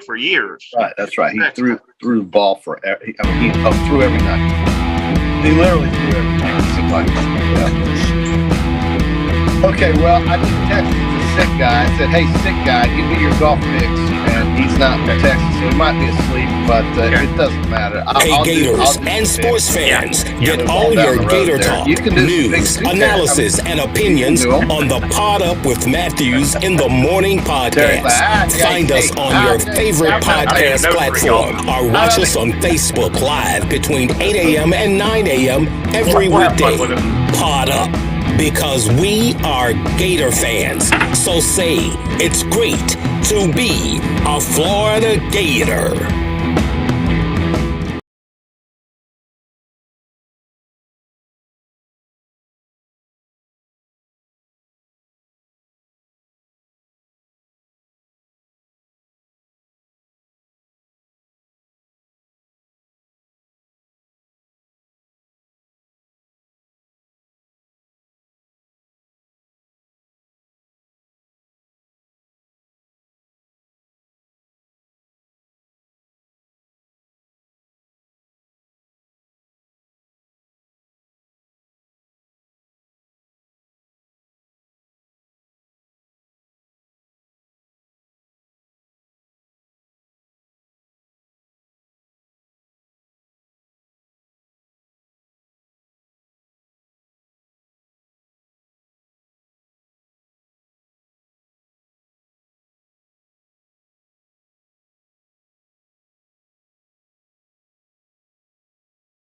for years. Right, that's right. He threw the ball for. He threw every night. He literally threw every night. It seemed like. Yeah. Okay, well, I just texted the sick guy. I said, "Hey, sick guy, give me your golf picks." And he's not in Texas, so he might be asleep, but it doesn't matter. Hey, Gators and sports fans, get all your Gator talk, news, analysis, and opinions on the Pod Up with Matthews in the Morning podcast. Find us on your favorite podcast platform or watch us on Facebook Live between 8 a.m. and 9 a.m. every weekday. Pod Up, because we are Gator fans. So say it's great to be a Florida Gator.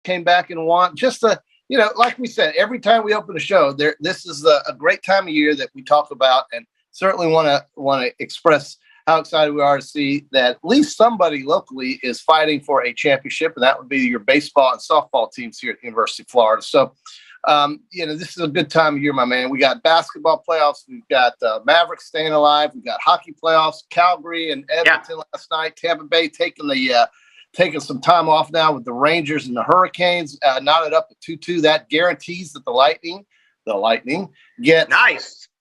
Came back and won just a, like we said, every time we open a show there, this is a great time of year that we talk about, and certainly want to express how excited we are to see that at least somebody locally is fighting for a championship, and that would be your baseball and softball teams here at the University of Florida. So, this is a good time of year, my man. We got basketball playoffs. We've got Mavericks staying alive. We've got hockey playoffs, Calgary and Edmonton last night, Tampa Bay taking some time off now with the Rangers and the Hurricanes, knotted up at 2-2. That guarantees that the Lightning get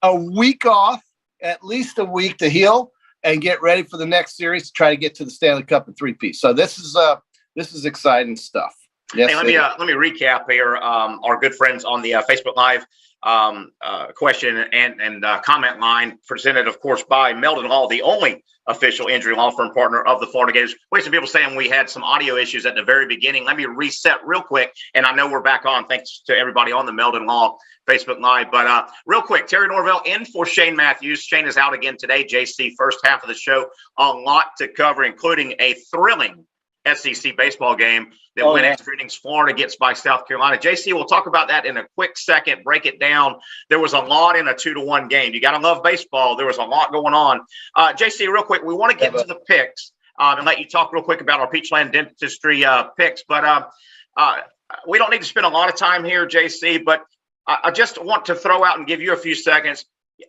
a week off, at least a week to heal and get ready for the next series to try to get to the Stanley Cup in three-piece. So this is exciting stuff. Yes, hey, let me recap here. Our good friends on the Facebook Live question and comment line, presented, of course, by Meldon Hall, the only official injury law firm partner of the Florida Gators. We had some people saying we had some audio issues at the very beginning. Let me reset real quick, and I know we're back on. Thanks to everybody on the Meldon Law Facebook Live. But real quick, Terry Norvelle in for Shane Matthews. Shane is out again today. JC, first half of the show, a lot to cover, including a thrilling SEC baseball game that went extra innings. Florida gets by South Carolina. JC, we'll talk about that in a quick second, break it down. There was a lot in a 2-1 game. You got to love baseball. There was a lot going on. JC, real quick, we want to get to the picks and let you talk real quick about our Peachland Dentistry picks. But we don't need to spend a lot of time here, JC, but I just want to throw out and give you a few seconds.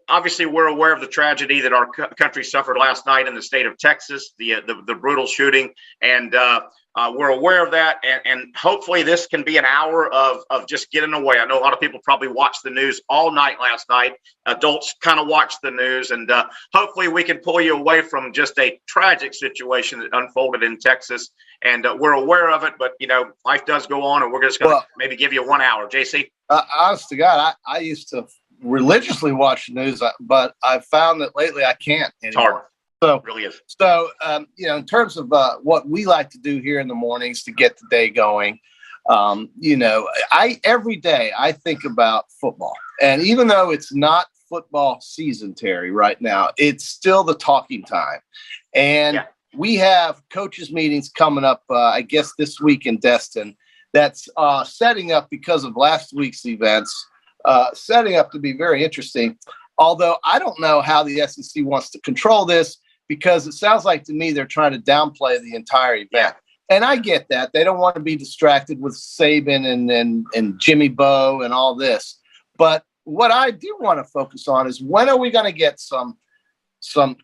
Obviously, we're aware of the tragedy that our country suffered last night in the state of Texas, the brutal shooting, and we're aware of that. And hopefully this can be an hour of just getting away. I know a lot of people probably watched the news all night last night. Adults kind of watched the news, and hopefully we can pull you away from just a tragic situation that unfolded in Texas. And we're aware of it, but, life does go on, and we're just going to maybe give you 1 hour. JC? Honest to God, I used to religiously watch the news, but I've found that lately I can't anymore. It's hard. So, it really is. So, in terms of what we like to do here in the mornings to get the day going, every day I think about football. And even though it's not football season, Terry, right now, it's still the talking time. And we have coaches meetings coming up, I guess this week in Destin, that's setting up because of last week's events. Setting up to be very interesting, although I don't know how the SEC wants to control this, because it sounds like to me they're trying to downplay the entire event. And I get that. They don't want to be distracted with Saban and Jimmy Bo and all this. But what I do want to focus on is, when are we going to get some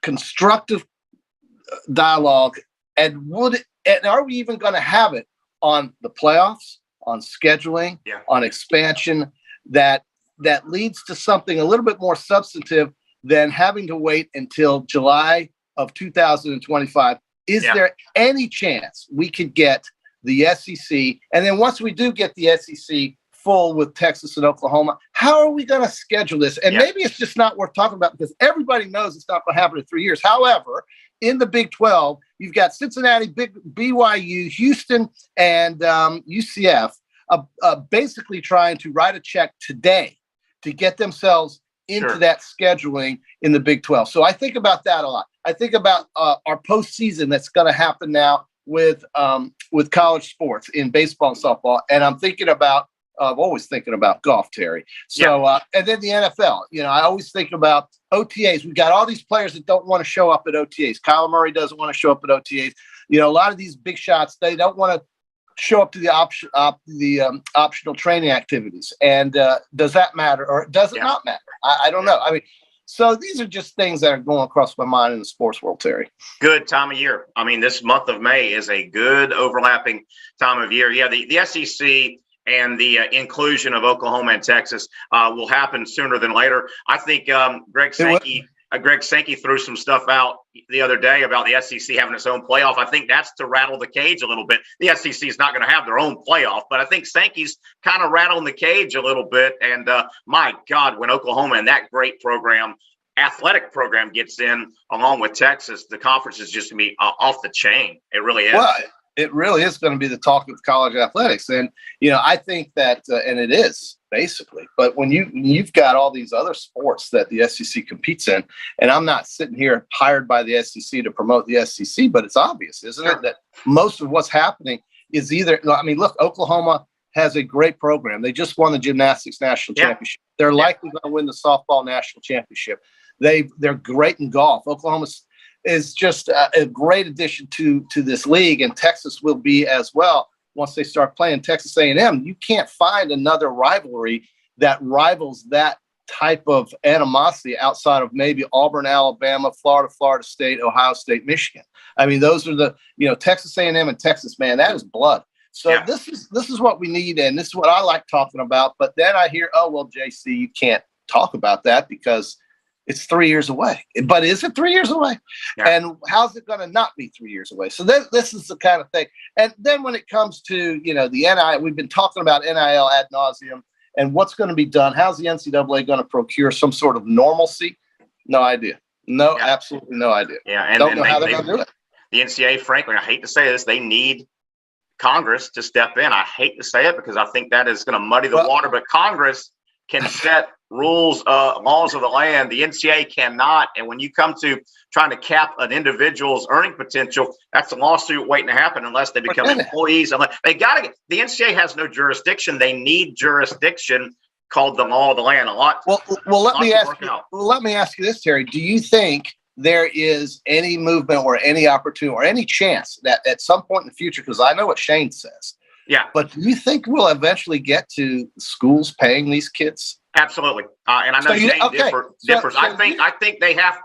constructive dialogue, and are we even going to have it on the playoffs, on scheduling, on expansion, that leads to something a little bit more substantive than having to wait until July of 2025 Is there any chance we could get the SEC? And then once we do get the SEC full with Texas and Oklahoma, how are we going to schedule this? And maybe it's just not worth talking about because everybody knows it's not going to happen in 3 years. However, in the Big 12, you've got Cincinnati, BYU, Houston, and UCF basically trying to write a check today to get themselves into that scheduling in the Big 12. So I think about that a lot. I think about our postseason that's going to happen now with college sports in baseball and softball. And I'm always thinking about golf, Terry. So, and then the NFL, I always think about OTAs. We've got all these players that don't want to show up at OTAs. Kyler Murray doesn't want to show up at OTAs. A lot of these big shots, they don't want to show up to the optional training activities. And does that matter or does it not matter? I don't know. I mean, so these are just things that are going across my mind in the sports world, Terry. Good time of year. I mean, this month of May is a good overlapping time of year. Yeah, the SEC and the inclusion of Oklahoma and Texas will happen sooner than later. I think Greg Sankey threw some stuff out the other day about the SEC having its own playoff. I think that's to rattle the cage a little bit. The SEC is not going to have their own playoff, but I think Sankey's kind of rattling the cage a little bit. And my God, when Oklahoma and that great program, athletic program gets in along with Texas, the conference is just going to be off the chain. It really is. Well, it really is going to be the talk of college athletics. And, I think that, and it is basically, but when you've got all these other sports that the SEC competes in, and I'm not sitting here hired by the SEC to promote the SEC, but it's obvious, isn't it, that most of what's happening is look, Oklahoma has a great program. They just won the gymnastics national championship. They're likely going to win the softball national championship. They're great in golf. Oklahoma is just a great addition to this league, and Texas will be as well once they start playing Texas A&M. You can't find another rivalry that rivals that type of animosity outside of maybe Auburn, Alabama, Florida State, Ohio State, Michigan. I mean, those are the Texas A&M and Texas, man, that is blood. So this is what we need, and this is what I like talking about. But then I hear, oh well, JC, you can't talk about that because it's 3 years away. But is it 3 years away? Yeah. And how's it going to not be 3 years away? So this is the kind of thing. And then when it comes to, the NIL, we've been talking about NIL ad nauseum and what's going to be done. How's the NCAA going to procure some sort of normalcy? No idea. Absolutely no idea. Yeah, and don't know how they're going to do it. The NCAA, frankly, I hate to say this, they need Congress to step in. I hate to say it because I think that is going to muddy the water, but Congress can set rules, laws of the land. The NCAA cannot. And when you come to trying to cap an individual's earning potential, that's a lawsuit waiting to happen unless they become employees. The NCAA has no jurisdiction. They need jurisdiction called the law of the land. Let me ask you this, Terry. Do you think there is any movement or any opportunity or any chance that at some point in the future, because I know what Shane says, but do you think we'll eventually get to schools paying these kids? Absolutely. And I know Shane differs. I think they have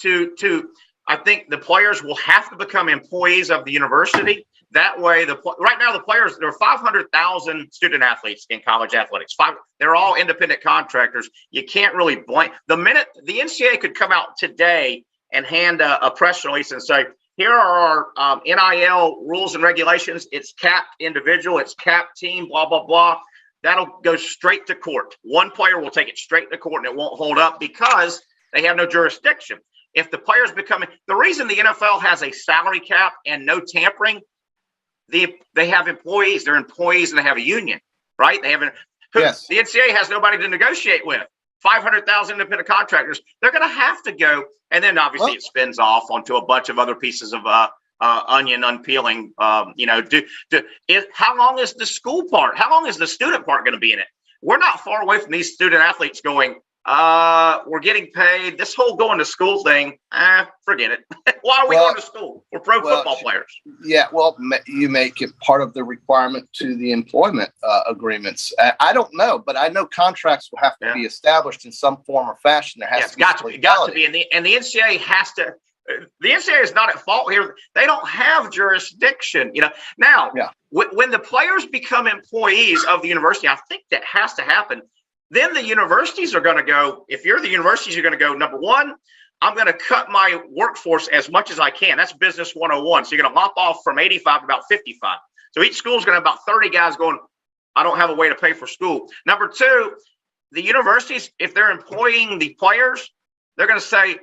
to I think the players will have to become employees of the university. That way, right now the players, there are 500,000 student athletes in college athletics. They're all independent contractors. You can't really blame. The minute the NCAA could come out today and hand a press release and say, here are our NIL rules and regulations. It's capped individual. It's capped team, blah, blah, blah. That'll go straight to court. One player will take it straight to court and it won't hold up because they have no jurisdiction. If the players the reason the NFL has a salary cap and no tampering, they have employees. They're employees and they have a union, right? The NCAA has nobody to negotiate with. 500,000 independent contractors. They're going to have to go. And then obviously it spins off onto a bunch of other pieces of onion unpeeling. How long is the school part? How long is the student part going to be in it? We're not far away from these student athletes going, we're getting paid. This whole going to school thing, forget it. Why are we going to school? We're pro football players. Yeah, well, you make it part of the requirement to the employment agreements. I don't know, but I know contracts will have to be established in some form or fashion. There has to be. Got to be. And the NCAA has to. The NCAA is not at fault here. They don't have jurisdiction. Now, when the players become employees of the university, I think that has to happen. Then the universities are going to go, if you're the universities, you're going to go, number one, I'm going to cut my workforce as much as I can. That's business 101. So you're going to lop off from 85 to about 55. So each school is going to have about 30 guys going, I don't have a way to pay for school. Number two, the universities, if they're employing the players, they're going to say,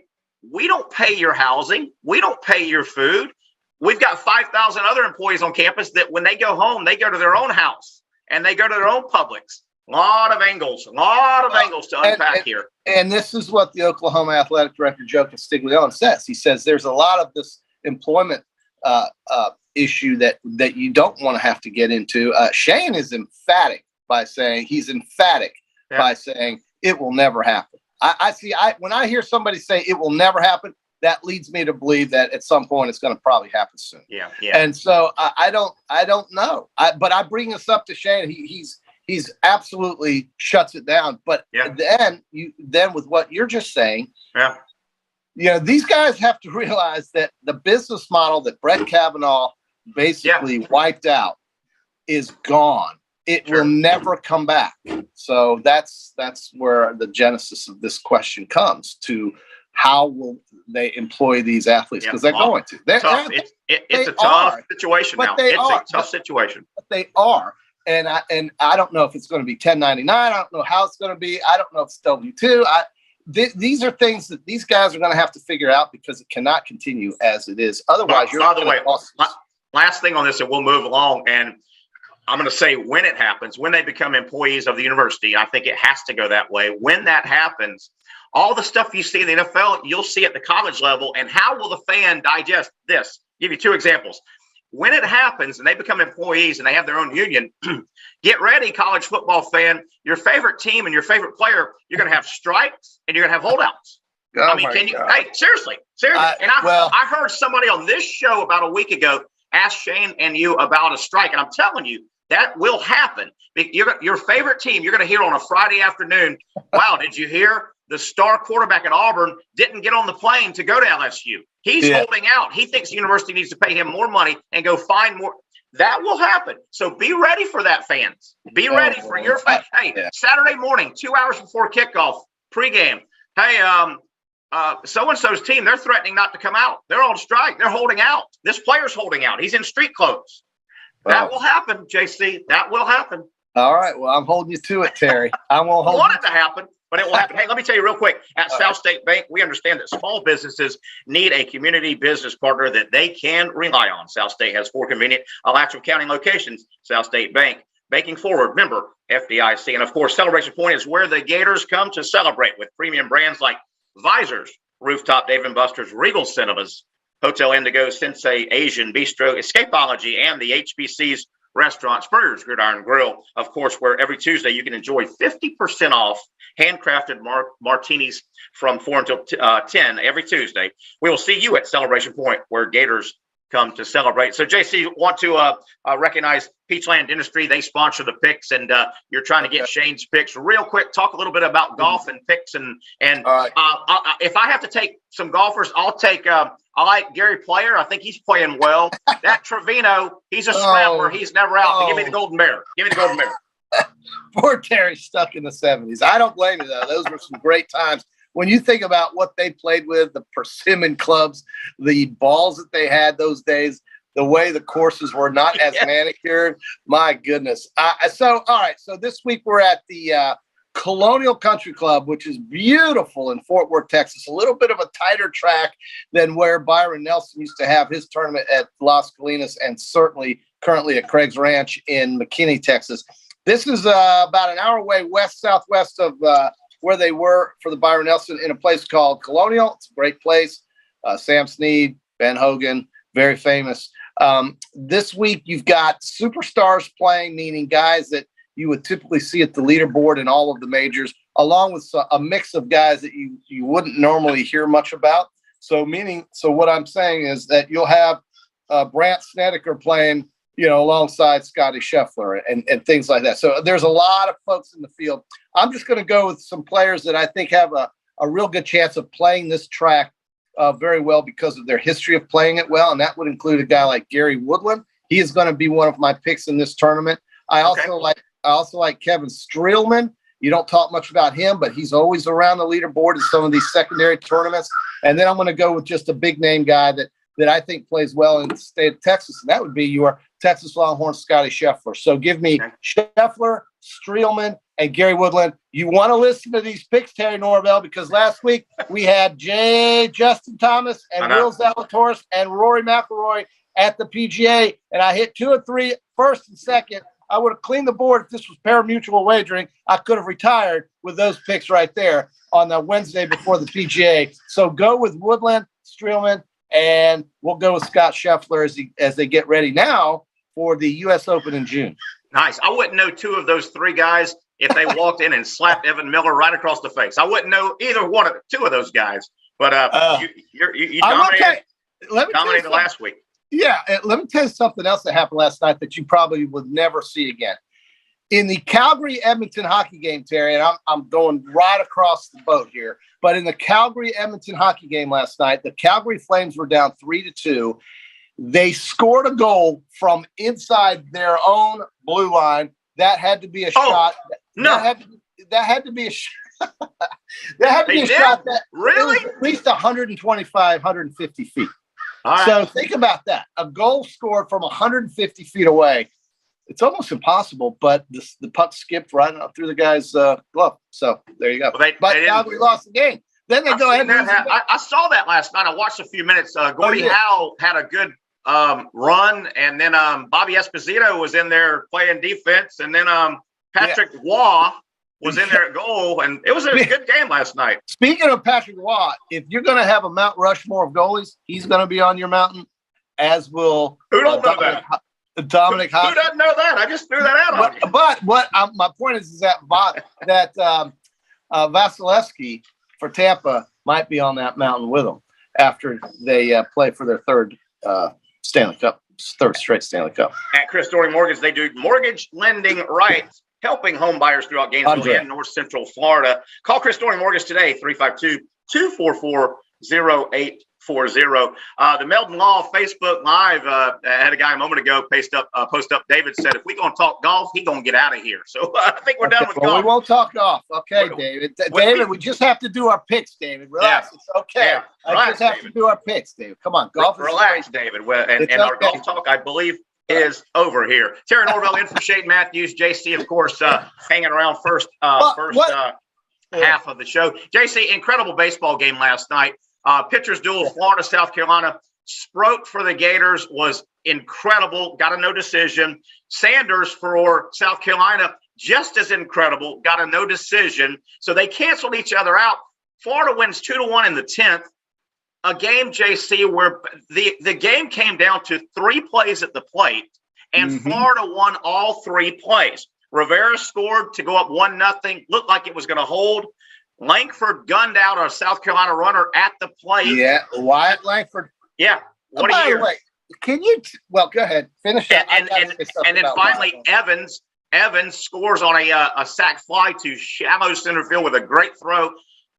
we don't pay your housing. We don't pay your food. We've got 5,000 other employees on campus that when they go home, they go to their own house and they go to their own Publix. A lot of angles to unpack here. And this is what the Oklahoma Athletic Director, Joe Castiglione, says. He says there's a lot of this employment issue that you don't want to have to get into. Shane is emphatic by saying by saying it will never happen. When I hear somebody say it will never happen, that leads me to believe that at some point it's going to probably happen soon. Yeah. And so I don't know. But I bring this up to Shane. He's absolutely shuts it down. But then with what you're just saying, these guys have to realize that the business model that Brett Kavanaugh basically wiped out is gone. It will never come back. So that's where the genesis of this question comes to. How will they employ these athletes? Because they're going to. It's a tough situation now. It's a tough situation. But they are. And I don't know if it's going to be 1099. I don't know how it's going to be. I don't know if it's W-2. These are things that these guys are going to have to figure out because it cannot continue as it is. Otherwise, by the way, last thing on this, and we'll move along. And I'm going to say when it happens, when they become employees of the university, I think it has to go that way. When that happens, all the stuff you see in the NFL, you'll see at the college level. And how will the fan digest this? Give you two examples. When it happens and they become employees and they have their own union, get ready, college football fan. Your favorite team and your favorite player, you're going to have strikes and you're going to have holdouts. Hey, seriously. I heard somebody on this show about a week ago ask Shane and you about a strike. And I'm telling you, that will happen. Your favorite team, you're going to hear on a Friday afternoon, wow, did you hear? The star quarterback at Auburn didn't get on the plane to go to LSU. He's holding out. He thinks the university needs to pay him more money and go find more. That will happen. So be ready for that, fans. Be ready for your fans. Hey, Saturday morning, 2 hours before kickoff, pregame. Hey, so-and-so's team, they're threatening not to come out. They're on strike. They're holding out. This player's holding out. He's in street clothes. That will happen, JC. That will happen. All right. Well, I'm holding you to it, Terry. I want it to happen. But it will happen. Hey, let me tell you real quick. At South State Bank, we understand that small businesses need a community business partner that they can rely on. South State has 4 convenient Alachua County locations. South State Bank, banking forward, member FDIC. And, of course, Celebration Point is where the Gators come to celebrate with premium brands like Visors, Rooftop Dave & Buster's, Regal Cinemas, Hotel Indigo, Sensei, Asian Bistro, Escapology, and the HBC's Restaurant, Spurrier's Gridiron Grill, of course, where every Tuesday you can enjoy 50% off handcrafted martinis from 4 until 10 every Tuesday. We will see you at Celebration Point, where Gators come to celebrate. So, JC, want to recognize Peachland Industry. They sponsor the picks, and you're trying to get Shane's picks. Real quick, talk a little bit about golf and picks. And if I have to take some golfers, I'll take I like Gary Player. I think he's playing well. That Trevino, he's a scrambler. He's never out. Give me the Golden Bear. Give me the Golden Bear. Poor Terry stuck in the 70s. I don't blame you, though. Those were some great times. When you think about what they played with, the persimmon clubs, the balls that they had those days, the way the courses were not as manicured, my goodness. All right. So this week we're at the Colonial Country Club, which is beautiful in Fort Worth, Texas. A little bit of a tighter track than where Byron Nelson used to have his tournament at Las Colinas, and certainly currently at Craig's Ranch in McKinney, Texas. This is about an hour away southwest of where they were for the Byron Nelson, in a place called Colonial. It's a great place. Sam Snead, Ben Hogan, very famous. This week you've got superstars playing, meaning guys that you would typically see at the leaderboard in all of the majors, along with a mix of guys that you wouldn't normally hear much about. So what I'm saying is that you'll have Brant Snedeker playing, alongside Scotty Scheffler and things like that. So there's a lot of folks in the field. I'm just going to go with some players that I think have a real good chance of playing this track very well because of their history of playing it well. And that would include a guy like Gary Woodland. He is going to be one of my picks in this tournament. I also like Kevin Streelman You don't talk much about him, but he's always around the leaderboard in some of these secondary tournaments. And then I'm going to go with just a big name guy that I think plays well in the state of Texas, and that would be your Texas Longhorn Scotty Scheffler. So give me Scheffler, Streelman, and Gary Woodland. You want to listen to these picks, Terry Norvelle, because last week we had Justin Thomas and Will Zalatoris and Rory McIlroy at the PGA, and I hit 2 of 3 first and second. I would have cleaned the board if this was pari-mutuel wagering. I could have retired with those picks right there on the Wednesday before the PGA. So go with Woodland, Streelman, and we'll go with Scott Scheffler as they get ready now for the U.S. Open in June. Nice. I wouldn't know 2 of those 3 guys if they walked in and slapped Evan Miller right across the face. I wouldn't know either 2 of those guys. But you dominated last week. Yeah, let me tell you something else that happened last night that you probably would never see again. In the Calgary-Edmonton hockey game, Terry, and I'm going right across the boat here, but in the Calgary-Edmonton hockey game last night, the Calgary Flames were down 3-2. They scored a goal from inside their own blue line. That had to be a shot. No. That had to be a shot. That had to be a shot that really was at least 125, 150 feet. Right. So think about that. A goal scored from 150 feet away. It's almost impossible, but the puck skipped right up through the guy's glove. So there you go. Well, but Calgary lost the game. Then they go ahead and I saw that last night. I watched a few minutes. Gordie Howe had a good run, and then Bobby Esposito was in there playing defense, and then Patrick Waugh was in there at goal, and it was a good game last night. Speaking of Patrick Waugh, if you're going to have a Mount Rushmore of goalies, he's going to be on your mountain, as will Who don't know that? Dominic Hasek. Who doesn't know that? I just threw that out on you. But what my point is that Vasilevsky for Tampa might be on that mountain with them after they play for their third straight Stanley Cup. At Chris Dory Mortgage, they do mortgage lending rights, helping home buyers throughout Gainesville and North Central Florida. Call Chris Dory Mortgage today, 352-244-0840. The Meldon Law Facebook Live had a guy a moment ago post up. David said, if we're going to talk golf, he's going to get out of here. So I think we're done with golf. We won't talk golf. Okay, David. David, we just have to do our picks, David. Relax. Yeah. It's okay. Yeah. I just have to do our picks, David. Come on. Golf. Relax, David. And our golf talk, I believe, is over here. Terry Norvelle in for Shane Matthews. JC, of course, hanging around first half of the show. JC, incredible baseball game last night. Pitchers duel, Florida, South Carolina. Sproat for the Gators was incredible. Got a no decision. Sanders for South Carolina, just as incredible. Got a no decision. So they canceled each other out. Florida wins 2-1 in the 10th. A game, JC, where the game came down to 3 plays at the plate, and Florida won all 3 plays. Rivera scored to go up 1-0. Looked like it was going to hold. Langford gunned out a South Carolina runner at the plate. Yeah, Wyatt Langford. Yeah. What do you hear? Can you? Well, go ahead. Finish up. And then finally, Evans scores on a sac fly to shallow center field with a great throw.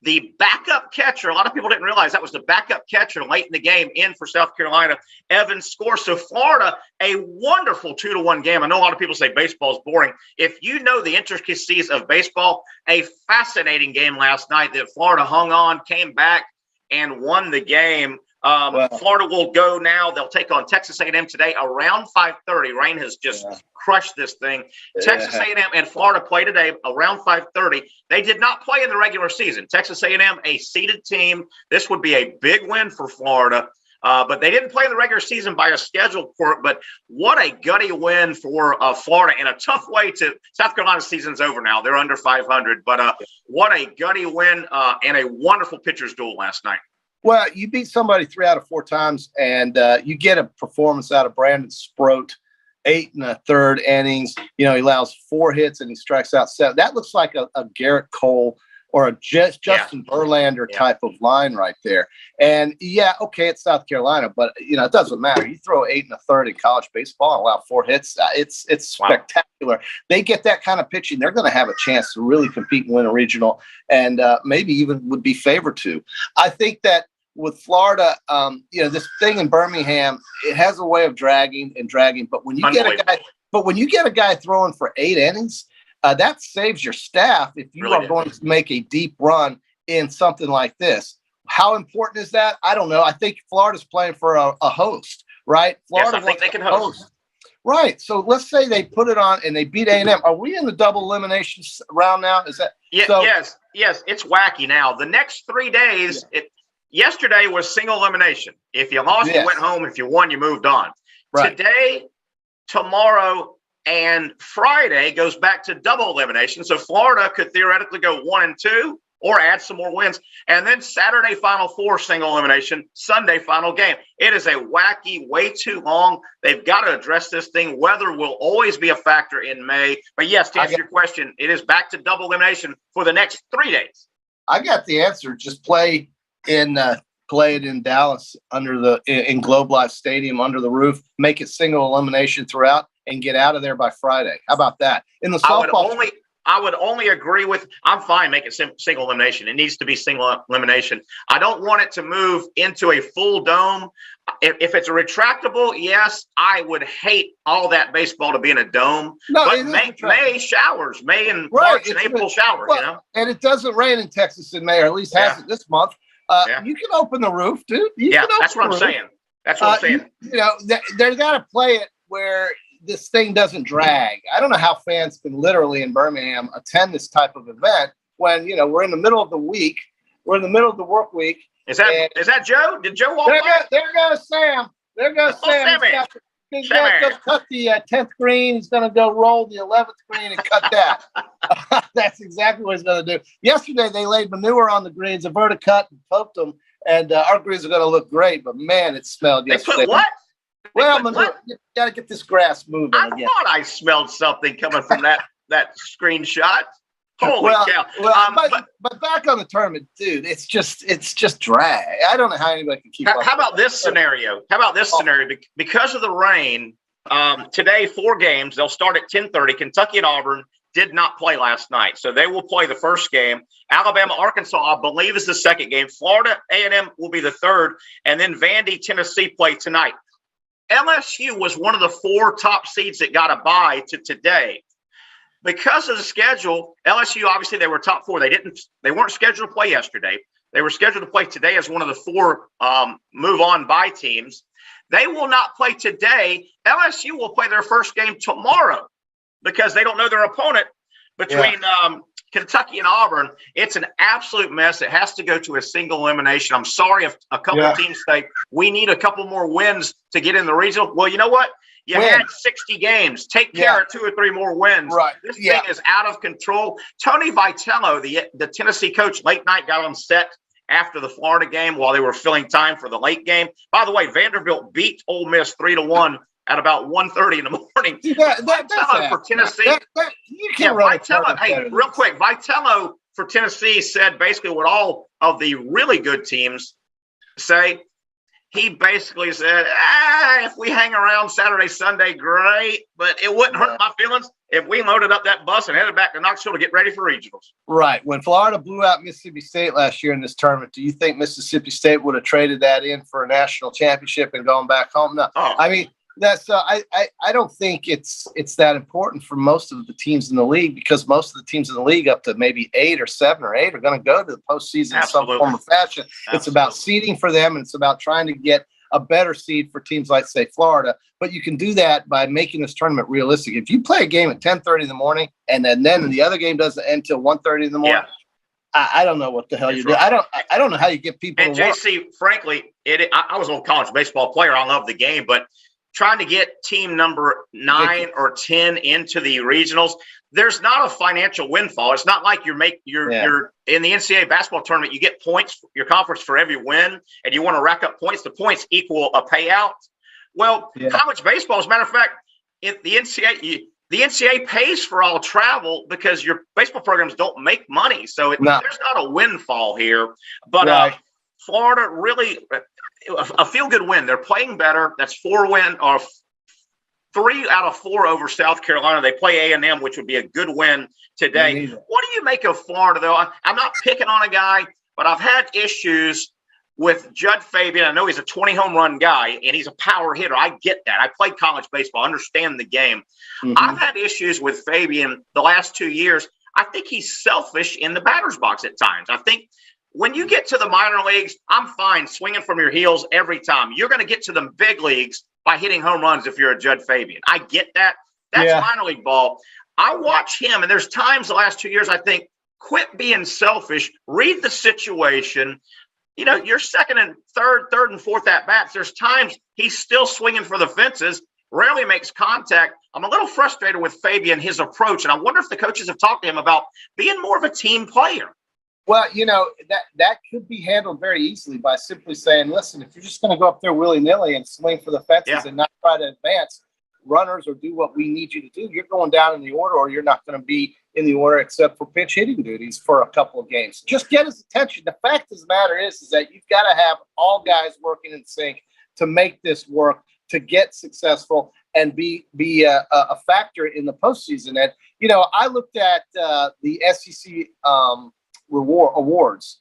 The backup catcher, a lot of people didn't realize that was the backup catcher late in the game in for South Carolina. Evans scores. So Florida, a wonderful 2-1 game. I know a lot of people say baseball is boring. If you know the intricacies of baseball, a fascinating game last night that Florida hung on, came back, and won the game. Florida will go now. They'll take on Texas A&M today around 5:30. Rain has just crushed this thing. Texas A&M and Florida play today around 5:30. They did not play in the regular season. Texas A&M, a seeded team. This would be a big win for Florida. But they didn't play in the regular season by a scheduled court. But what a gutty win for Florida in a tough way to South Carolina's season's over now. They're under 500. But what a gutty win and a wonderful pitcher's duel last night. Well, you beat somebody 3 out of 4 times, and you get a performance out of Brandon Sproat, 8 1/3 innings. You know, he allows 4 hits and he strikes out 7. That looks like a Garrett Cole or a Justin Verlander type of line right there. And it's South Carolina, but it doesn't matter. You throw 8 1/3 in college baseball and allow 4 hits. It's spectacular. They get that kind of pitching, they're going to have a chance to really compete and win a regional, and maybe even would be favored to. I think that with Florida, this thing in Birmingham, it has a way of dragging. But when you get a guy throwing for 8 innings, That saves your staff if you are going to make a deep run in something like this. How important is that? I don't know. I think Florida's playing for a host, right? Florida yes, I think they can host. Right. So let's say they put it on and they beat A&M. Are we in the double elimination round now? Is that? Yeah. So, yes. It's wacky now. The next 3 days, yesterday was single elimination. If you lost, you went home. If you won, you moved on. Right. Today, tomorrow, and Friday goes back to double elimination. So Florida could theoretically go 1-2 or add some more wins. And then Saturday, Final Four, single elimination. Sunday, final game. It is a wacky, way too long. They've got to address this thing. Weather will always be a factor in May. But yes, to answer your question, it is back to double elimination for the next 3 days. I got the answer. Just play it in Dallas in Globe Life Stadium under the roof. Make it single elimination throughout and get out of there by Friday. How about that? In the softball, I would only agree with. I'm fine. Make it single elimination. It needs to be single elimination. I don't want it to move into a full dome. If it's a retractable, yes, I would hate all that baseball to be in a dome. No, but May showers, May and March and April showers. And it doesn't rain in Texas in May, or at least hasn't this month. You can open the roof, dude. That's what I'm saying. That's what I'm saying. They're got to play it where this thing doesn't drag. I don't know how fans can literally in Birmingham attend this type of event when we're in the middle of the week. We're in the middle of the work week. Is that Joe? Did Joe walk by? There goes Sam. There goes Sam. He's going to cut the 10th green. He's going to go roll the 11th green and cut that. That's exactly what he's going to do. Yesterday, they laid manure on the greens, a verticut, and poked them, and our greens are going to look great. But, man, it smelled yesterday. They put what? Well, manure. You got to get this grass moving I again. thought I smelled something coming from that screenshot. Holy cow! But back on the tournament, dude, it's just drag. I don't know how anybody can keep up. How about this scenario? Because of the rain, today 4 games. They'll start at 10:30. Kentucky and Auburn did not play last night, so they will play the first game. Alabama, Arkansas, I believe, is the second game. Florida A&M will be the third, and then Vandy, Tennessee play tonight. LSU was one of the 4 top seeds that got a bye to today. Because of the schedule, LSU, obviously, they were top 4. They weren't scheduled to play yesterday. They were scheduled to play today as one of the 4 move on bye teams. They will not play today. LSU will play their first game tomorrow because they don't know their opponent between Kentucky and Auburn. It's an absolute mess. It has to go to a single elimination. I'm sorry if a couple of teams say we need a couple more wins to get in the regional. Well, you know what? You had 60 games. Take care of 2 or 3 more wins. Right. This thing is out of control. Tony Vitello, the Tennessee coach, late night got on set after the Florida game while they were filling time for the late game. By the way, Vanderbilt beat Ole Miss 3-1 at about 1:30 in the morning. Vitello for Tennessee. Real quick, Vitello for Tennessee said basically what all of the really good teams say. He basically said, if we hang around Saturday, Sunday, great, but it wouldn't hurt my feelings if we loaded up that bus and headed back to Knoxville to get ready for regionals. Right. When Florida blew out Mississippi State last year in this tournament, do you think Mississippi State would have traded that in for a national championship and gone back home? No. I mean, that's I don't think it's that important for most of the teams in the league because most of the teams in the league up to maybe 8 or 7 or 8 are going to go to the postseason in some form or fashion. It's about seeding for them, and it's about trying to get a better seed for teams like, say, Florida. But you can do that by making this tournament realistic. If you play a game at 10:30 in the morning and then the other game doesn't end till 1:30 in the morning, I don't know what the hell you do. I don't know how you get people and to work. JC, frankly, I was an old college baseball player. I love the game, but trying to get team number 9 or 10 into the regionals, there's not a financial windfall. It's not like you're in the NCAA basketball tournament, you get points, your conference for every win, and you want to rack up points. The points equal a payout. Well, college baseball, as a matter of fact, the NCAA pays for all travel because your baseball programs don't make money. So there's not a windfall here. But Florida really – a feel-good win. They're playing better. That's 3 out of 4 over South Carolina. They play A&M, which would be a good win today. What do you make of Florida, though? I'm not picking on a guy, but I've had issues with Judd Fabian. I know he's a 20 home run guy and he's a power hitter. I get that. I played college baseball, understand the game. I've had issues with Fabian the last 2 years. I think he's selfish in the batter's box at times. I think when you get to the minor leagues, I'm fine swinging from your heels every time. You're going to get to the big leagues by hitting home runs if you're a Judd Fabian. I get that. That's minor league ball. I watch him, and there's times the last 2 years I think, quit being selfish, read the situation. You know, your second and third and fourth at-bats, there's times he's still swinging for the fences, rarely makes contact. I'm a little frustrated with Fabian, his approach, and I wonder if the coaches have talked to him about being more of a team player. Well, you know, that could be handled very easily by simply saying, listen, if you're just going to go up there willy-nilly and swing for the fences and not try to advance runners or do what we need you to do, you're going down in the order, or you're not going to be in the order except for pitch hitting duties for a couple of games. Just get his attention. The fact of the matter is that you've got to have all guys working in sync to make this work, to get successful and be a factor in the postseason. And, you know, I looked at the SEC awards.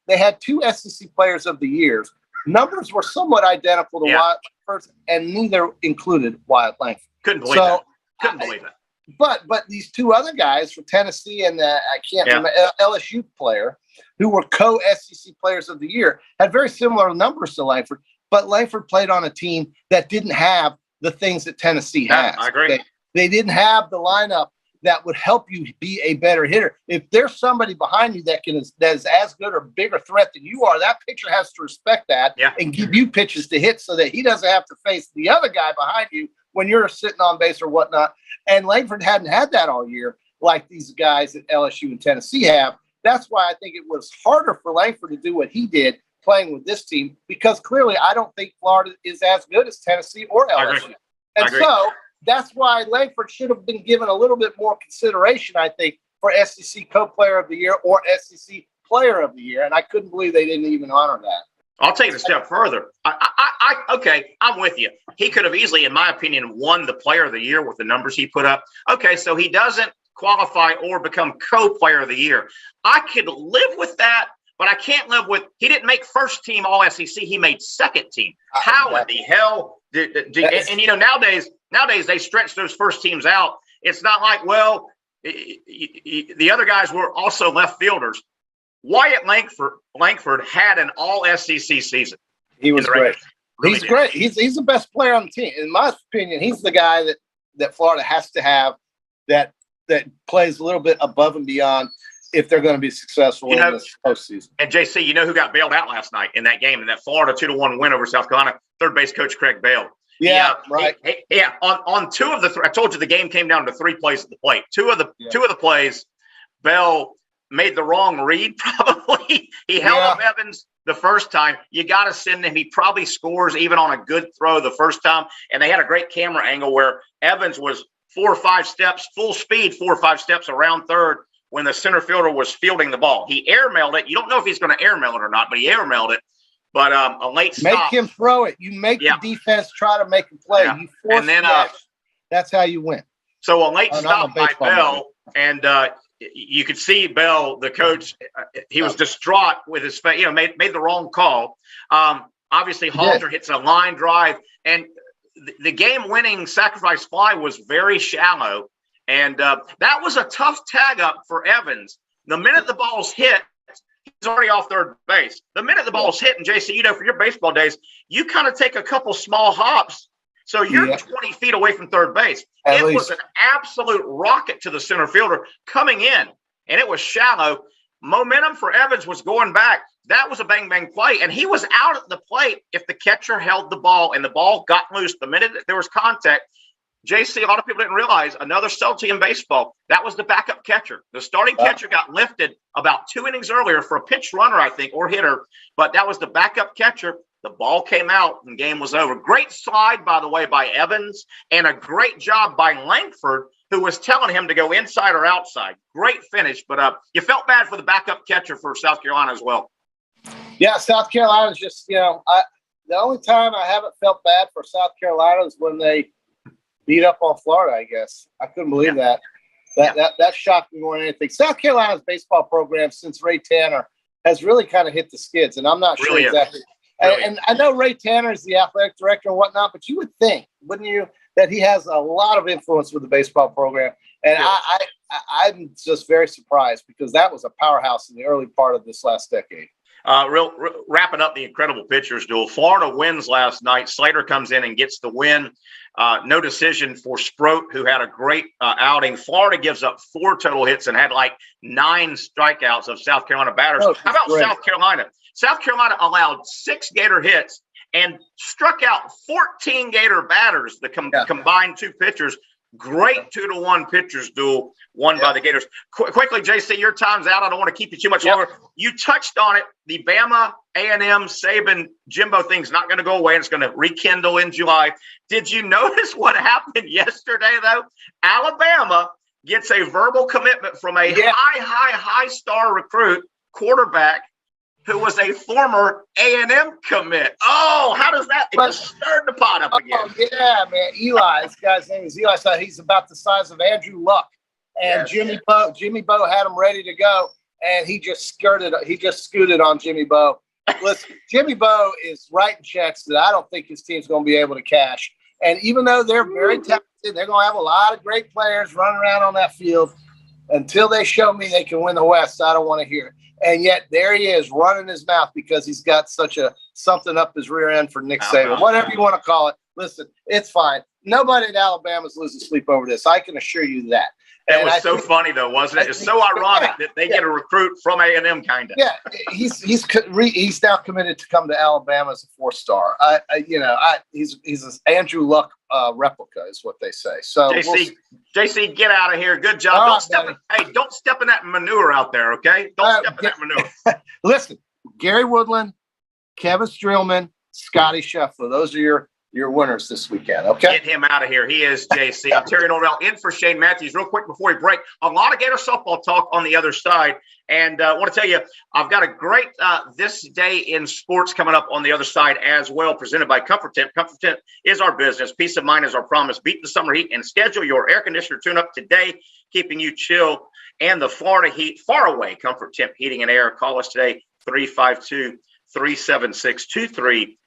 They had 2 SEC Players of the Year. Numbers were somewhat identical to Wyatt Langford, and neither included Wyatt Langford. Couldn't believe that. Couldn't believe it. But these 2 other guys for Tennessee and I can't remember, LSU player, who were co-SEC Players of the Year, had very similar numbers to Langford, but Langford played on a team that didn't have the things that Tennessee has. I agree. They didn't have the lineup that would help you be a better hitter. If there's somebody behind you that is as good or bigger threat than you are, that pitcher has to respect that and give you pitches to hit so that he doesn't have to face the other guy behind you when you're sitting on base or whatnot. And Langford hadn't had that all year like these guys at LSU and Tennessee have. That's why I think it was harder for Langford to do what he did playing with this team, because clearly I don't think Florida is as good as Tennessee or LSU. And so that's why Langford should have been given a little bit more consideration, I think, for SEC Co-Player of the Year or SEC Player of the Year. And I couldn't believe they didn't even honor that. I'll take it a step further. Okay, I'm with you. He could have easily, in my opinion, won the Player of the Year with the numbers he put up. Okay, so he doesn't qualify or become Co-Player of the Year. I could live with that, but I can't live with he didn't make first team All SEC. He made second team. How in the hell did and you know, nowadays they stretch those first teams out. It's not like, well, the other guys were also left fielders. Wyatt Langford had an All SEC season. He was great. Really he's great. He's the best player on the team. In my opinion, he's the guy that Florida has to have that plays a little bit above and beyond if they're going to be successful in this postseason. And JC, you know who got bailed out last night in that game, in that Florida 2-1 win over South Carolina? Third base coach Craig Bale. Yeah, right. On 2 of the I told you the game came down to 3 plays at the plate. Two of the plays, Bell made the wrong read. Probably he held up Evans the first time. You got to send him. He probably scores even on a good throw the first time. And they had a great camera angle where Evans was 4 or 5 steps, full speed, 4 or 5 steps around third when the center fielder was fielding the ball. He airmailed it. You don't know if he's going to airmail it or not, but he airmailed it. But a late stop. Make him throw it. You make the defense try to make a play. You force and then that's how you win. So a late stop by Bell, and you could see Bell, the coach, he was distraught with his face. You know, made the wrong call. Obviously, Halter hits a line drive, and the game-winning sacrifice fly was very shallow, and that was a tough tag up for Evans. The minute the ball's hit, he's already off third base. The minute the ball's hit, and JC, you know, for your baseball days, you kind of take a couple small hops, so you're 20 feet away from third base. It was an absolute rocket to the center fielder coming in, and it was shallow. Momentum for Evans was going back. That was a bang-bang play, and he was out at the plate if the catcher held the ball, and the ball got loose the minute that there was contact. JC, a lot of people didn't realize another subtlety in baseball, that was the backup catcher. The starting catcher got lifted about 2 innings earlier for a pinch runner, I think, or hitter, but that was the backup catcher. The ball came out and the game was over. Great slide, by the way, by Evans, and a great job by Langford, who was telling him to go inside or outside. Great finish, but you felt bad for the backup catcher for South Carolina as well. Yeah, South Carolina's just, you know, the only time I haven't felt bad for South Carolina is when they beat up on Florida, I guess. I couldn't believe that. That shocked me more than anything. South Carolina's baseball program since Ray Tanner has really kind of hit the skids, and I'm not sure exactly. And I know Ray Tanner is the athletic director and whatnot, but you would think, wouldn't you, that he has a lot of influence with the baseball program. And I'm just very surprised because that was a powerhouse in the early part of this last decade. Wrapping up the incredible pitchers duel. Florida wins last night. Slater comes in and gets the win. No decision for Sproat, who had a great outing. Florida gives up 4 total hits and had like 9 strikeouts of South Carolina batters. How about South Carolina? South Carolina allowed 6 Gator hits and struck out 14 Gator batters, the combined 2 pitchers. Great 2-1 pitchers duel won by the Gators. Quickly, JC, your time's out. I don't want to keep you too much longer. You touched on it. The Bama, A&M, Saban, Jimbo thing's not going to go away, and it's going to rekindle in July. Did you notice what happened yesterday, though? Alabama gets a verbal commitment from a high star recruit quarterback who was a former A&M commit. Oh, how does that? It just stirred the pot up again. Oh, yeah, man. Eli, this guy's name is Eli. So he's about the size of Andrew Luck. And Jimmy Bo had him ready to go, and he just scooted on Jimmy Bo. Listen, Jimmy Bo is writing checks that I don't think his team's going to be able to cash. And even though they're very talented, they're going to have a lot of great players running around on that field. Until they show me they can win the West, I don't want to hear it. And yet there he is running his mouth because he's got such something up his rear end for Nick Saban, whatever you want to call it. Listen, it's fine. Nobody at Alabama's losing sleep over this. I can assure you that. It was so funny, though, wasn't it? It's so ironic that they get a recruit from A&M, kind of. Yeah, he's now committed to come to Alabama as a 4-star. He's an Andrew Luck replica, is what they say. So JC, get out of here. Good job. Don't step in that manure out there, okay? Don't step in that manure. Listen, Gary Woodland, Kevin Streelman, Scotty Scheffler. Those are your winners this weekend, okay? Get him out of here. He is JC. I'm Terry Norvelle in for Shane Matthews. Real quick before we break, a lot of Gator softball talk on the other side. And I want to tell you, I've got a great This Day in Sports coming up on the other side as well, presented by Comfort Temp. Comfort Temp is our business. Peace of mind is our promise. Beat the summer heat and schedule your air conditioner tune-up today, keeping you chill and the Florida heat far away. Comfort Temp Heating and Air. Call us today, 352-376-2366.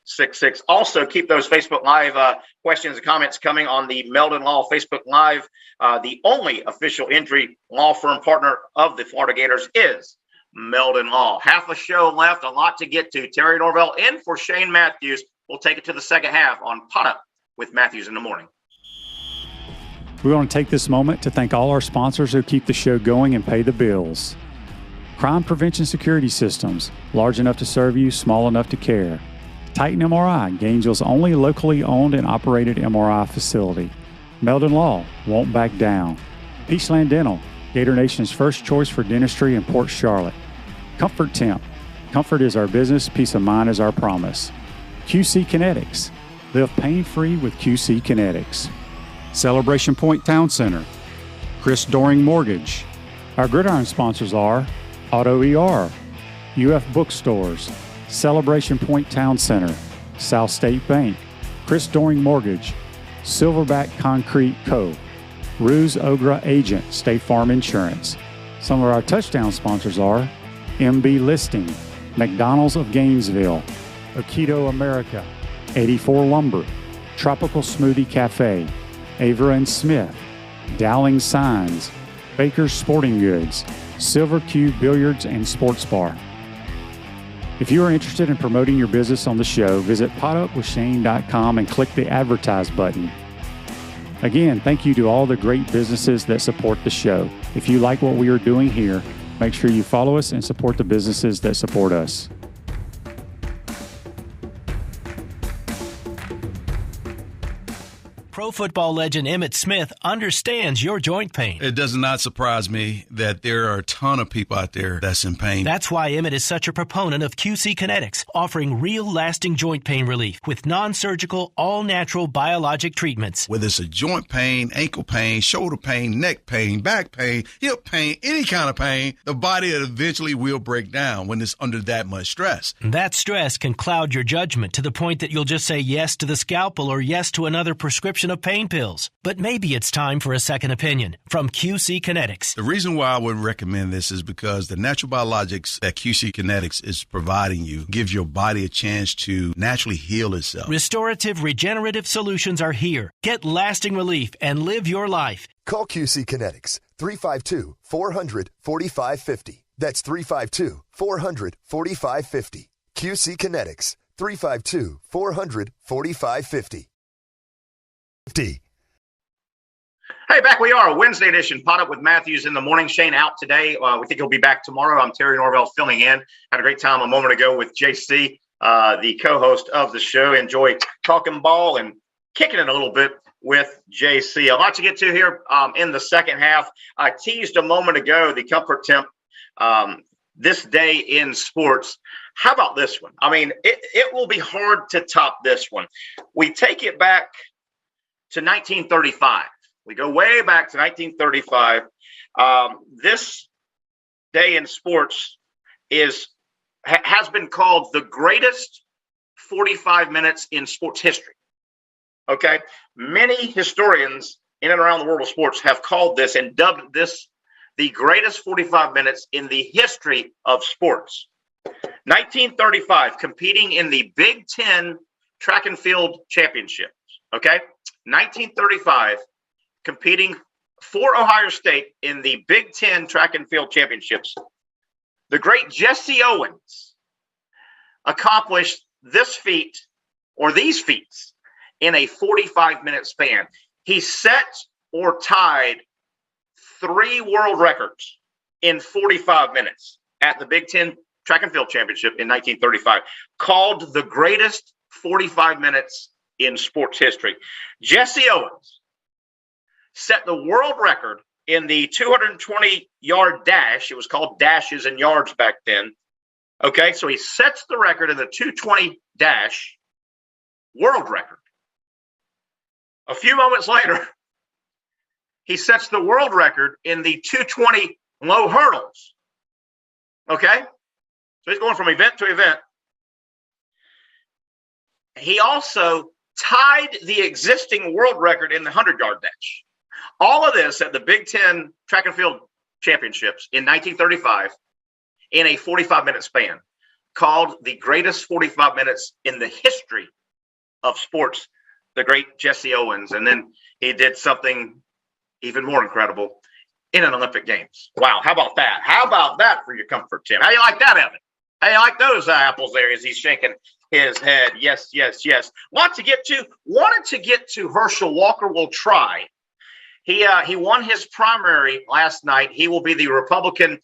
Also, keep those Facebook Live questions and comments coming on the Meldon Law Facebook Live. The only official injury law firm partner of the Florida Gators is Meldon Law. Half a show left, a lot to get to. Terry Norvelle in for Shane Matthews. We'll take it to the second half on Pot Up with Matthews in the Morning. We want to take this moment to thank all our sponsors who keep the show going and pay the bills. Crime Prevention Security Systems, large enough to serve you, small enough to care. Titan MRI, Gainesville's only locally owned and operated MRI facility. Meldon Law, won't back down. Peachland Dental, Gator Nation's first choice for dentistry in Port Charlotte. Comfort Temp, comfort is our business, peace of mind is our promise. QC Kinetics, live pain-free with QC Kinetics. Celebration Point Town Center, Chris Doring Mortgage. Our Gridiron sponsors are Auto ER, UF Bookstores, Celebration Point Town Center, South State Bank, Chris Doring Mortgage, Silverback Concrete Co., Ruse Ogra Agent, State Farm Insurance. Some of our touchdown sponsors are MB Listing, McDonald's of Gainesville, Aikido America, 84 Lumber, Tropical Smoothie Cafe, Avera and Smith, Dowling Signs, Baker's Sporting Goods, Silver Cube Billiards and Sports Bar. If you are interested in promoting your business on the show, visit potupwithshane.com and click the Advertise button. Again, thank you to all the great businesses that support the show. If you like what we are doing here, make sure you follow us and support the businesses that support us. Pro football legend Emmitt Smith understands your joint pain. It does not surprise me that there are a ton of people out there that's in pain. That's why Emmitt is such a proponent of QC Kinetics, offering real lasting joint pain relief with non-surgical, all-natural biologic treatments. Whether it's a joint pain, ankle pain, shoulder pain, neck pain, back pain, hip pain, any kind of pain, the body eventually will break down when it's under that much stress. That stress can cloud your judgment to the point that you'll just say yes to the scalpel or yes to another prescription of of pain pills. But maybe it's time for a second opinion from QC Kinetics. The reason why I would recommend this is because the natural biologics that QC Kinetics is providing you gives your body a chance to naturally heal itself. Restorative, regenerative solutions are here. Get lasting relief and live your life. Call QC Kinetics, 352-400-4550. That's 352-400-4550. QC Kinetics, 352-400-4550. Hey, back we are, Wednesday edition, Pot Up with Matthews in the morning. Shane out today. We think he'll be back tomorrow. I'm Terry Norvelle filling in. Had a great time a moment ago with JC, the co-host of the show. Enjoy talking ball and kicking it a little bit with JC. A lot to get to here in the second half. I teased a moment ago the comfort temp this day in sports. How about this one? I mean, it will be hard to top this one. We take it back to 1935. We go way back to 1935. This day in sports has been called the greatest 45 minutes in sports history. Okay, many historians in and around the world of sports have called this and dubbed this the greatest 45 minutes in the history of sports. 1935, competing in the Big Ten track and field championships. Okay, 1935, competing for Ohio State in the Big Ten track and field championships. The great Jesse Owens accomplished this feat, or these feats, in a 45-minute span. He set or tied 3 world records in 45 minutes at the Big Ten Track and Field Championship in 1935, called the greatest 45 minutes in sports history. Jesse Owens set the world record in the 220-yard dash. It was called dashes and yards back then. Okay, so he sets the record in the 220 dash, world record. A few moments later, he sets the world record in the 220 low hurdles. Okay? So he's going from event to event. He also tied the existing world record in the 100-yard dash. All of this at the Big Ten Track and Field Championships in 1935 in a 45-minute span, called the greatest 45 minutes in the history of sports, the great Jesse Owens. And then he did something even more incredible in an Olympic Games. Wow, how about that? How about that for your comfort, Tim? How you like that, Evan? How you like those apples there as he's shaking his head? Yes, yes, yes. Lot to get to. Wanted to get to Herschel Walker. We'll try. He won his primary last night. He will be the Republican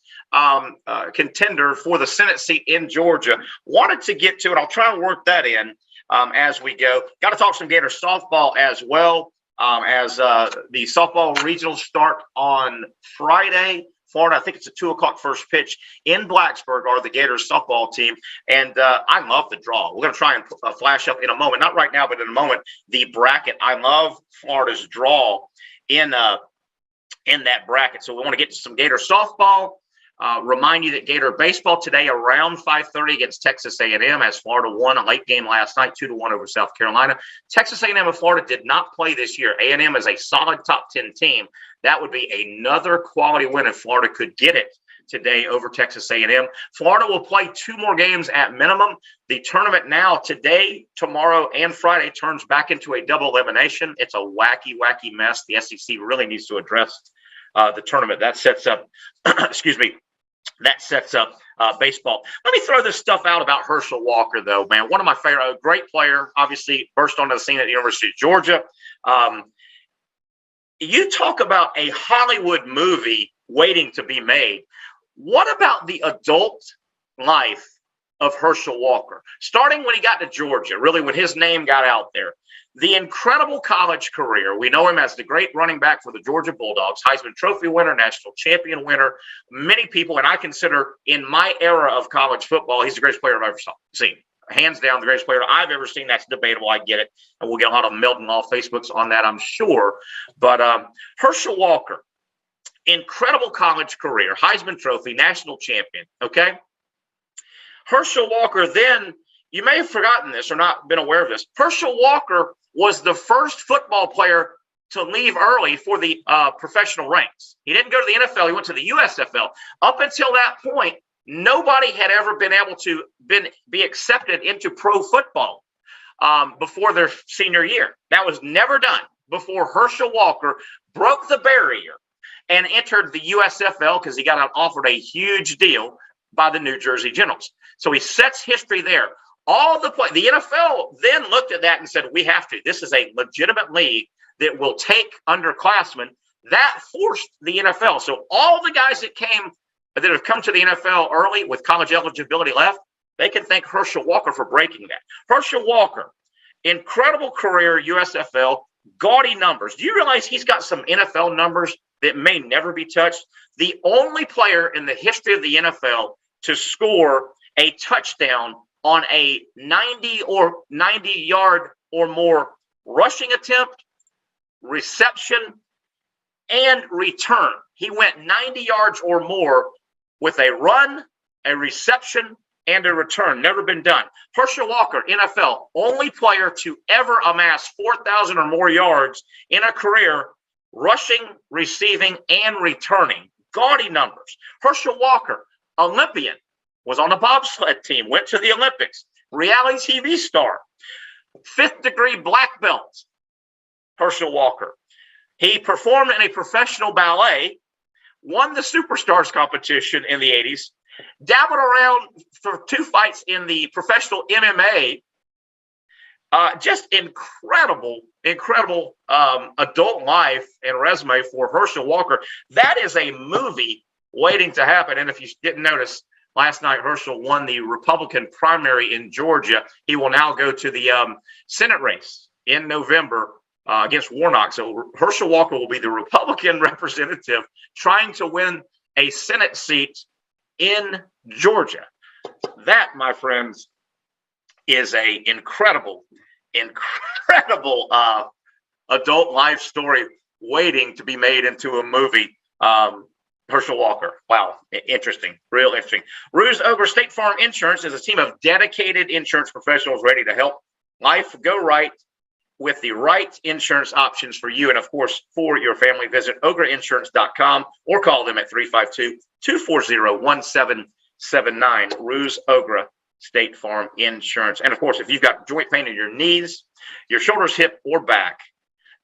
contender for the Senate seat in Georgia. Wanted to get to it. I'll try and work that in as we go. Got to talk some Gator softball as well, as the softball regionals start on Friday. Florida, I think it's a 2 o'clock first pitch in Blacksburg, are the Gators softball team. And I love the draw. We're going to try and flash up in a moment, not right now, but in a moment, the bracket. I love Florida's draw in that bracket. So we want to get to some Gator softball. Remind you that Gator baseball today around 5:30 against Texas A&M, as Florida won a late game last night, 2-1 over South Carolina. Texas A&M and Florida did not play this year. A&M is a solid top 10 team. That would be another quality win if Florida could get it today over Texas A&M. Florida will play 2 more games at minimum. The tournament now today, tomorrow, and Friday turns back into a double elimination. It's a wacky, wacky mess. The SEC really needs to address the tournament. That sets up, excuse me, that sets up baseball. Let me throw this stuff out about Herschel Walker, though, man. One of my favorite, great player, obviously burst onto the scene at the University of Georgia. You talk about a Hollywood movie waiting to be made. What about the adult life of Herschel Walker? Starting when he got to Georgia, really when his name got out there. The incredible college career. We know him as the great running back for the Georgia Bulldogs, Heisman Trophy winner, national champion winner. Many people, and I consider in my era of college football, he's the greatest player I've ever seen. Hands down, the greatest player I've ever seen. That's debatable. I get it. And we'll get a lot of Milton Law Facebooks on that, I'm sure. But Herschel Walker, incredible college career, Heisman Trophy, national champion. Okay. Herschel Walker then you may have forgotten this or not been aware of this. Herschel Walker was the first football player to leave early for the professional ranks. He didn't go to the NFL. He went to the USFL. Up until that point, nobody had ever been able to be accepted into pro football before their senior year. That was never done before Herschel Walker broke the barrier and entered the USFL because he got offered a huge deal by the New Jersey Generals. So he sets history there. The NFL then looked at that and said, we have to. This is a legitimate league that will take underclassmen. That forced the NFL. So all the guys that have come to the NFL early with college eligibility left, they can thank Herschel Walker for breaking that. Herschel Walker, incredible career, USFL, gaudy numbers. Do you realize he's got some NFL numbers that may never be touched? The only player in the history of the NFL to score a touchdown on a 90-yard or more rushing attempt, reception, and return. He went 90 yards or more with a run, a reception, and a return. Never been done. Herschel Walker, NFL, only player to ever amass 4,000 or more yards in a career, rushing, receiving, and returning. Gaudy numbers. Herschel Walker, Olympian, was on the bobsled team, went to the Olympics, reality TV star, 5th degree black belt, Herschel Walker. He performed in a professional ballet, won the Superstars competition in the 80s, dabbled around for 2 fights in the professional MMA. Just incredible adult life and resume for Herschel Walker. That is a movie waiting to happen. And if you didn't notice, last night Herschel won the Republican primary in Georgia. He will now go to the Senate race in November against Warnock. So Herschel Walker will be the Republican representative trying to win a Senate seat in Georgia. That, my friends, is a incredible adult life story waiting to be made into a movie. Herschel Walker. Wow. Interesting. Real interesting. Ruse Ogre State Farm Insurance is a team of dedicated insurance professionals ready to help life go right with the right insurance options for you and, of course, for your family. Visit ogreinsurance.com or call them at 352-240-1779. Ruse Ogre State Farm Insurance. And, of course, if you've got joint pain in your knees, your shoulders, hip, or back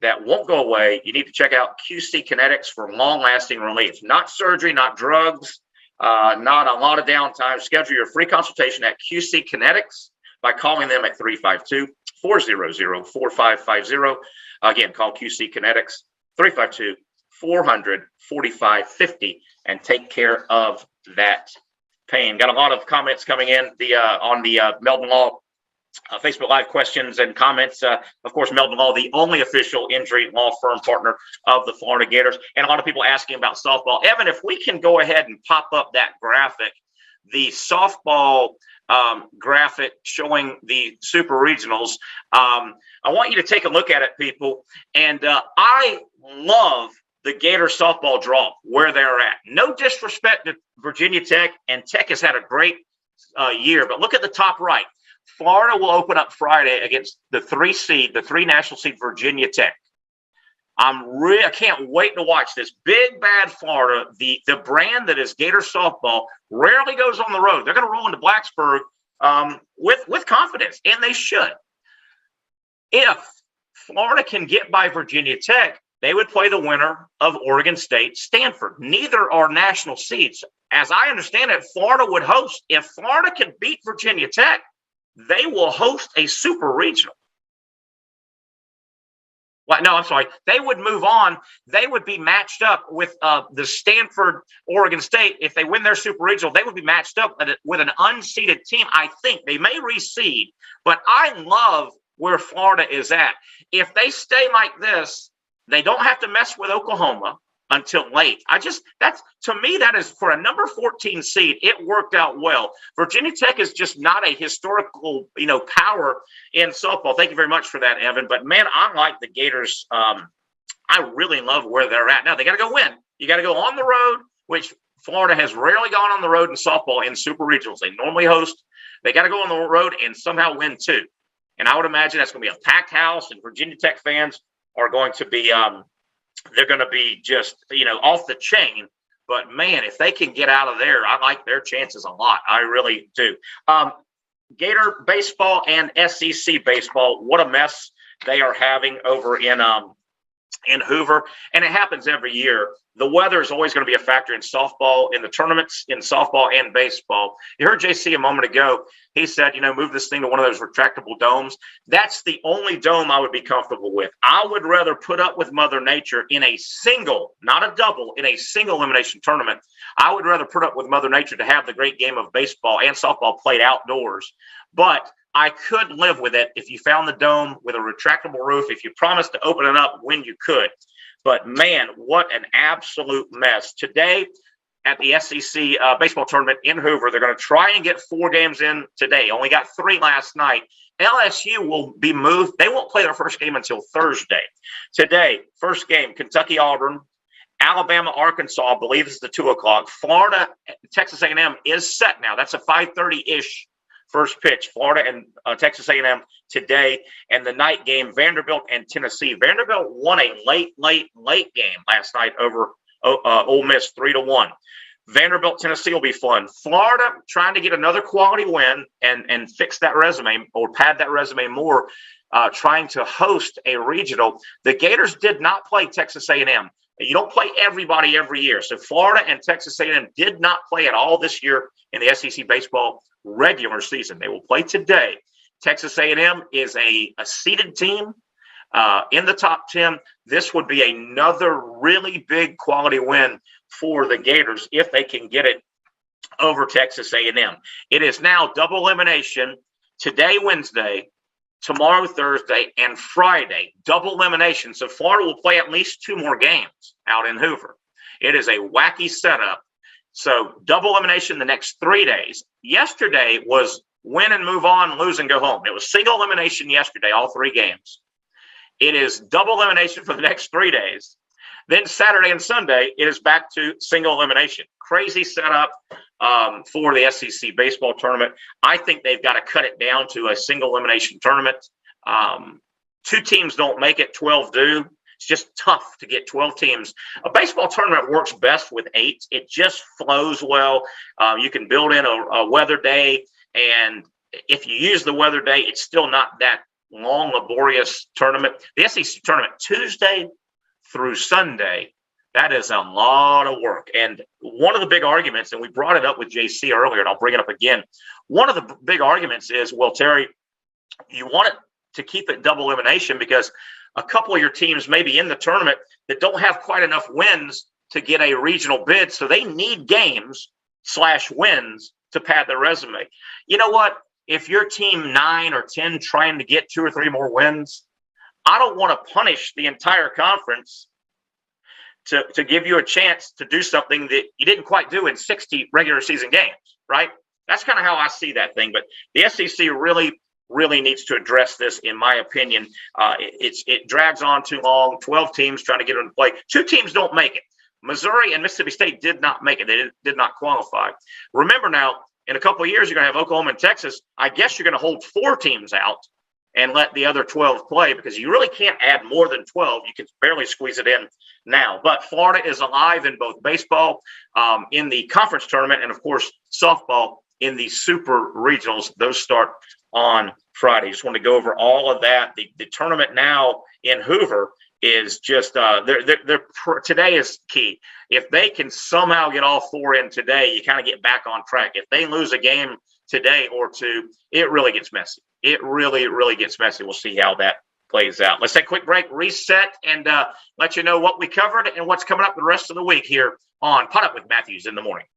that won't go away, you need to check out QC Kinetics for long-lasting relief. Not surgery, not drugs, not a lot of downtime. Schedule your free consultation at QC Kinetics by calling them at 352-400-4550. Again, call QC Kinetics, 352-400-4550, and take care of that pain. Got a lot of comments coming in on the Meldon Law Facebook Live questions and comments. Of course, Meldon Law, the only official injury law firm partner of the Florida Gators. And a lot of people asking about softball. Evan, if we can go ahead and pop up that graphic, the softball graphic showing the super regionals. I want you to take a look at it, people. And I love the Gator softball draw, where they're at. No disrespect to Virginia Tech, and Tech has had a great year. But look at the top right. Florida will open up Friday against the 3 national seed Virginia Tech. I can't wait to watch this. Big bad Florida, the brand that is Gator softball, rarely goes on the road. They're going to roll into Blacksburg with confidence, and they should. If Florida can get by Virginia Tech, they would play the winner of Oregon State, Stanford. Neither are national seeds. As I understand it, Florida would host. If Florida can beat Virginia Tech, they will host a super regional. Well, no, I'm sorry. They would move on. They would be matched up with the Stanford, Oregon State. If they win their super regional, they would be matched up with an unseeded team. I think they may reseed, but I love where Florida is at. If they stay like this, they don't have to mess with Oklahoma until late. To me, that is, for a number 14 seed, it worked out well. Virginia Tech is just not a historical, power in softball. Thank you very much for that, Evan. But man, I like the Gators. I really love where they're at. Now they got to go win. You got to go on the road, which Florida has rarely gone on the road in softball in super regionals. They normally host They got to go on the road and somehow win 2. And I would imagine that's going to be a packed house, and Virginia Tech fans are going to be they're going to be just, off the chain. But, man, if they can get out of there, I like their chances a lot. I really do. Gator baseball and SEC baseball, what a mess they are having over in Hoover. And it happens every year. The weather is always going to be a factor in softball, in the tournaments, in softball and baseball. You heard JC a moment ago. He said, move this thing to one of those retractable domes. That's the only dome I would be comfortable with. I would rather put up with Mother Nature in a single, not a double, in a single elimination tournament. I would rather put up with Mother Nature to have the great game of baseball and softball played outdoors. But I could live with it if you found the dome with a retractable roof, if you promised to open it up when you could. But, man, what an absolute mess. Today at the SEC baseball tournament in Hoover, they're going to try and get 4 games in today. Only got 3 last night. LSU will be moved. They won't play their first game until Thursday. Today, first game, Kentucky-Auburn. Alabama-Arkansas, I believe is the 2 o'clock. Florida-Texas A&M is set now. That's a 5:30-ish first pitch. Florida and Texas A&M today. And the night game, Vanderbilt and Tennessee. Vanderbilt won a late game last night over Ole Miss 3-1. Vanderbilt, Tennessee will be fun. Florida trying to get another quality win and fix that resume or pad that resume more, trying to host a regional. The Gators did not play Texas A&M. You don't play everybody every year. So Florida and Texas A&M did not play at all this year in the SEC baseball regular season. They will play today. Texas A&M is a seeded team in the top 10. This would be another really big quality win for the Gators if they can get it over Texas A&M. It is now double elimination today, Wednesday, tomorrow, Thursday, and Friday. Double elimination. So Florida will play at least 2 more games out in Hoover. It is a wacky setup. So double elimination the next 3 days. Yesterday was win and move on, lose and go home. It was single elimination yesterday, all 3 games. It is double elimination for the next 3 days. Then Saturday and Sunday, it is back to single elimination. Crazy setup for the SEC baseball tournament. I think they've got to cut it down to a single elimination tournament. 2 teams don't make it, 12 do. It's just tough to get 12 teams. A baseball tournament works best with 8. It just flows well. You can build in a weather day, and if you use the weather day, it's still not that long, laborious tournament. The SEC tournament, Tuesday through Sunday, that is a lot of work. And one of the big arguments, and we brought it up with JC earlier, and I'll bring it up again. One of the big arguments is, well, Terry, you want it to keep it double elimination because a couple of your teams may be in the tournament that don't have quite enough wins to get a regional bid. So they need games/wins to pad their resume. You know what? If you're team 9 or 10 trying to get 2 or 3 more wins, I don't want to punish the entire conference to give you a chance to do something that you didn't quite do in 60 regular season games, right? That's kind of how I see that thing. But the SEC really needs to address this, in my opinion. It drags on too long. 12 teams trying to get into play. 2 teams don't make it. Missouri and Mississippi State did not make it. They did not qualify. Remember now, in a couple of years, you're going to have Oklahoma and Texas. I guess you're going to hold 4 teams out and let the other 12 play because you really can't add more than 12. You can barely squeeze it in now. But Florida is alive in both baseball, in the conference tournament, and, of course, softball in the super regionals. Those start on Friday. Just want to go over all of that. The tournament now in Hoover is just today is key. If they can somehow get all 4 in today, you kind of get back on track. If they lose a game today or 2, it really gets messy. It really gets messy. We'll see how that plays out. Let's take a quick break, reset, and let you know what we covered and what's coming up the rest of the week here on Pot Up with Matthews in the Morning.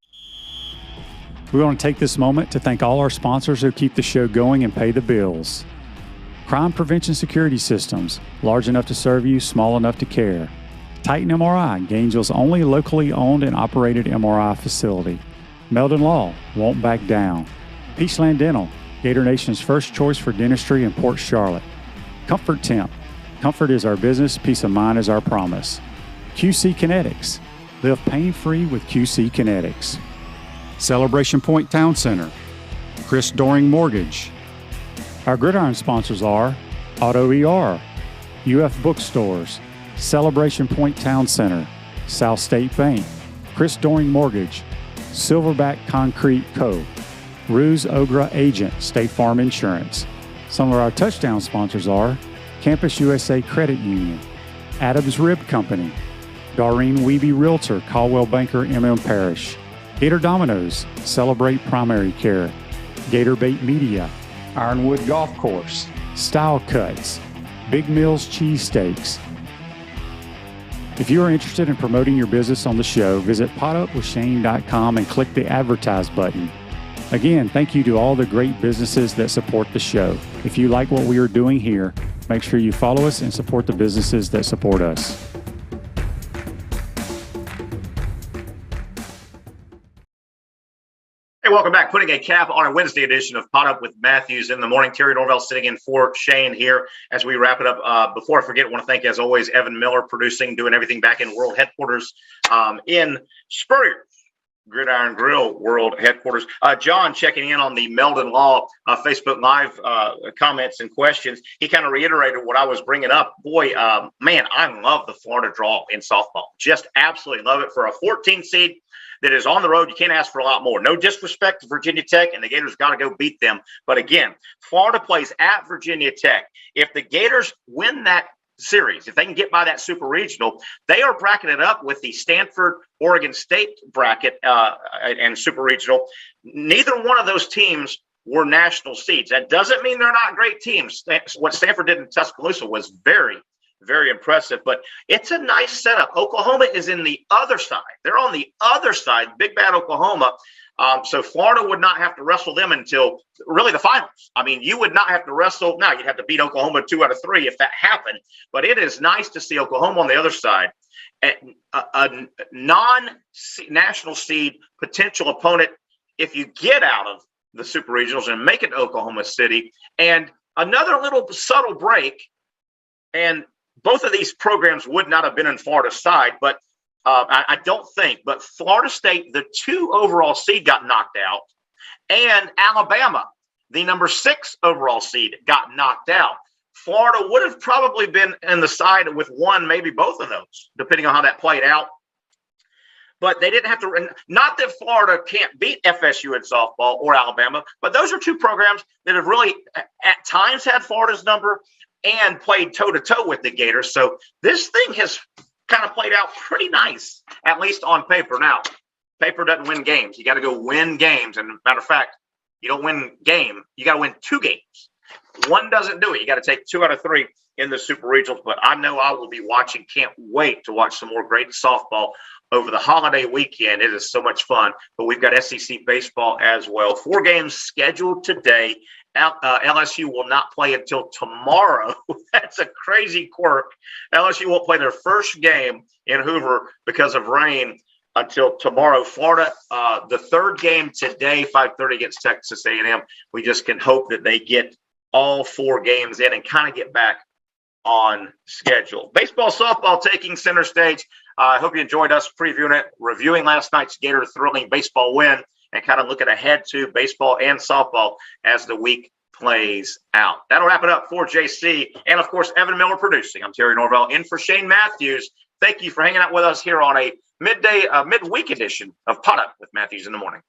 We want to take this moment to thank all our sponsors who keep the show going and pay the bills. Crime Prevention Security Systems, large enough to serve you, small enough to care. Titan MRI, Gainesville's only locally owned and operated MRI facility. Meldon Law, won't back down. Peachland Dental, Gator Nation's first choice for dentistry in Port Charlotte. Comfort Temp, comfort is our business, peace of mind is our promise. QC Kinetics, live pain-free with QC Kinetics. Celebration Point Town Center, Chris Doring Mortgage. Our Gridiron sponsors are Auto ER, UF Bookstores, Celebration Point Town Center, South State Bank, Chris Doring Mortgage, Silverback Concrete Co., Ruse Ogra Agent, State Farm Insurance. Some of our touchdown sponsors are Campus USA Credit Union, Adams Rib Company, Doreen Weeby Realtor, Caldwell Banker, MM Parish, Gator Dominoes, Celebrate Primary Care, Gator Bait Media, Ironwood Golf Course, Style Cuts, Big Mills Cheesesteaks. If you are interested in promoting your business on the show, visit potupwithshane.com and click the advertise button. Again, thank you to all the great businesses that support the show. If you like what we are doing here, make sure you follow us and support the businesses that support us. Hey, welcome back. Putting a cap on a Wednesday edition of Pot Up with Matthews in the morning. Terry Norvelle sitting in for Shane here as we wrap it up. Before I forget, I want to thank, as always, Evan Miller producing, doing everything back in world headquarters in Spurrier. Gridiron Grill World Headquarters. John checking in on the Meldon Law Facebook Live comments and questions. He kind of reiterated what I was bringing up. Boy, man, I love the Florida draw in softball. Just absolutely love it for a 14 seed that is on the road. You can't ask for a lot more. No disrespect to Virginia Tech, and the Gators got to go beat them. But again, Florida plays at Virginia Tech. If the Gators win that series, if they can get by that super regional, they are bracketed up with the Stanford Oregon State bracket and super regional. Neither one of those teams were national seeds. That doesn't mean they're not great teams. What Stanford did in Tuscaloosa was very, very impressive, but it's a nice setup. Oklahoma is in the other side. They're on the other side, big bad Oklahoma. So Florida would not have to wrestle them until really the finals. I mean, you would not have to wrestle. Now, you'd have to beat Oklahoma 2 out of 3 if that happened. But it is nice to see Oklahoma on the other side. A non-national seed potential opponent if you get out of the super regionals and make it to Oklahoma City. And another little subtle break, and both of these programs would not have been in Florida's side, but I don't think, but Florida State, the 2 overall seed, got knocked out, and Alabama, the number 6 overall seed, got knocked out. Florida would have probably been in the side with one, maybe both of those, depending on how that played out. But they didn't have to. Not that Florida can't beat FSU in softball or Alabama, but those are 2 programs that have really, at times, had Florida's number and played toe-to-toe with the Gators. So this thing has kind of played out pretty nice, at least on paper. Now, paper doesn't win games. You got to go win games. And matter of fact, you don't win game. You got to win 2 games. One doesn't do it. You got to take 2 out of 3 in the super regionals. But I know I will be watching. Can't wait to watch some more great softball over the holiday weekend. It is so much fun. But we've got SEC baseball as well. 4 games scheduled today. LSU will not play until tomorrow. That's a crazy quirk. LSU won't play their first game in Hoover because of rain until tomorrow. Florida, the 3rd game today, 5:30 against Texas A&M. We just can hope that they get all 4 games in and kind of get back on schedule. Baseball, softball taking center stage. I hope you enjoyed us previewing it, reviewing last night's Gator thrilling baseball win, and kind of looking ahead to baseball and softball as the week plays out. That'll wrap it up for JC and, of course, Evan Miller producing. I'm Terry Norvelle in for Shane Matthews. Thank you for hanging out with us here on a midweek edition of Pot Up with Matthews in the morning.